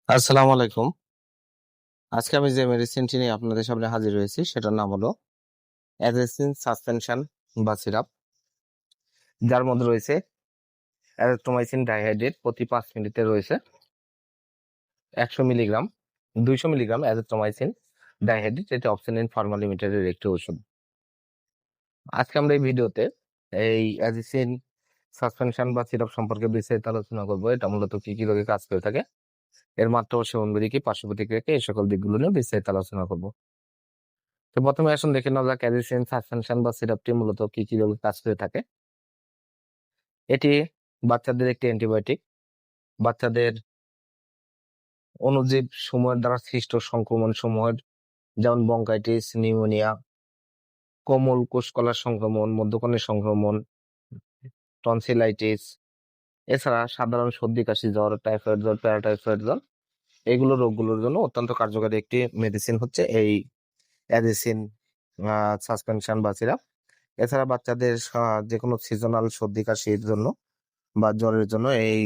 আসসালামু আলাইকুম। আজকে আমি যে মেডিসিনটি নিয়ে আপনাদের সামনে হাজির হয়েছি সেটার নাম হলো অ্যাজাথ্রোমাইসিন সাসপেনশন বা সিরাপ, যার মধ্যে রয়েছে অ্যাজাথ্রোমাইসিন ডাইহাইড্রেট প্রতি 5 মিনিটে রয়েছে 100 মিলিগ্রাম, 200 মিলিগ্রাম অ্যাজাথ্রোমাইসিন ডাইহাইড্রেট। এটা অপসেনিন ফার্মা লিমিটেডের একটি ওষুধ। আজকে আমরা এই ভিডিওতে এই অ্যাজাথ্রোমাইসিন সাসপেনশন বা সিরাপ সম্পর্কে বিস্তারিত আলোচনা করবো। এটা মূলত কি কি রোগে কাজ করে থাকে, এর মাত্রা ও সেবনবিধি কি, পার্শ্ব প্রতিক্রিয়া কি, এই সকল দিকগুলো নিয়ে বিস্তারিত আলোচনা করবো। তো প্রথমে আসুন দেখে নেওয়া যাক অ্যাজাথ্রোমাইসিন সাসপেনশন বা সিরাপটি মূলত কি কি রোগে কাজ করে থাকে। এটি বাচ্চাদের একটি অ্যান্টিবায়োটিক। বাচ্চাদের অণুজীব সমূহের দ্বারা সৃষ্ট সংক্রমণ সমূহের, যেমন বঙ্কাইটিস, নিউমোনিয়া, কোমল কোষকলার সংক্রমণ, মধ্যকর্ণের সংক্রমণ, টনসিলাইটিস, এছাড়া সাধারণ সর্দি কাশি, জ্বর, টাইফয়েড জ্বর, প্যারাটাইফয়েড জ্বর, এগুলো রোগগুলোর জন্য অত্যন্ত কার্যকারী একটি মেডিসিন হচ্ছে এই অ্যাজাথ্রোমাইসিন সাসপেনশন বা সিরাপ। এছাড়া বাচ্চাদের যে কোনো সিজনাল সর্দি কাশির জন্য বা জ্বরের জন্য এই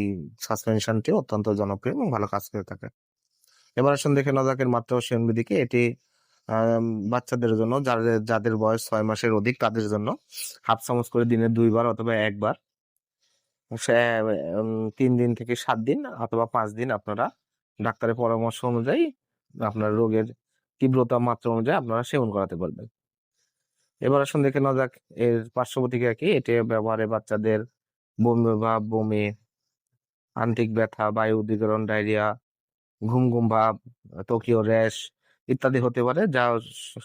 সাসপেনশনটি অত্যন্ত জনপ্রিয় এবং ভালো কাজ করে থাকে। এবার আসুন দেখে নেওয়া যাক এর মাত্রা ও সেবনবিধি কি। এটি বাচ্চাদের জন্য, যাদের বয়স 6 মাসের অধিক, তাদের জন্য হাফ চামচ করে দিনে 2 বার অথবা 1 বার 3 দিন থেকে 7 দিন অথবা 5 দিন আপনারা ডাক্তারের পরামর্শ অনুযায়ী আপনার রোগের তীব্রতা মাত্রা অনুযায়ী আপনারা সেবন করাতে পারবেন। এবার আসুন দেখে নেওয়া যাক এর পার্শ্ব প্রতিক্রিয়া কি। এটি ব্যবহারে বাচ্চাদের বমি ভাব, বমি, আন্টিক ব্যথা, বায়ু উদ্গীরণ, ডায়রিয়া, ঘুম ঘুম ভাব, ত্বকীয় র্যাশ ইত্যাদি হতে পারে, যা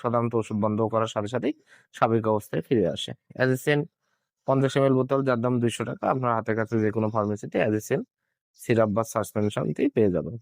সাধারণত ওষুধ বন্ধ করার সাথে সাথেই স্বাভাবিক অবস্থায় ফিরে আসে। অ্যাজাথ্রোমাইসিন 50 ml বোতল, যার দাম 200 টাকা। আপনার হাতের কাছে যে কোনো ফার্মেসিতে অ্যাজাথ্রোমাইসিন সিরাপ বা সাসপেনশনটি পেয়ে যাবেন।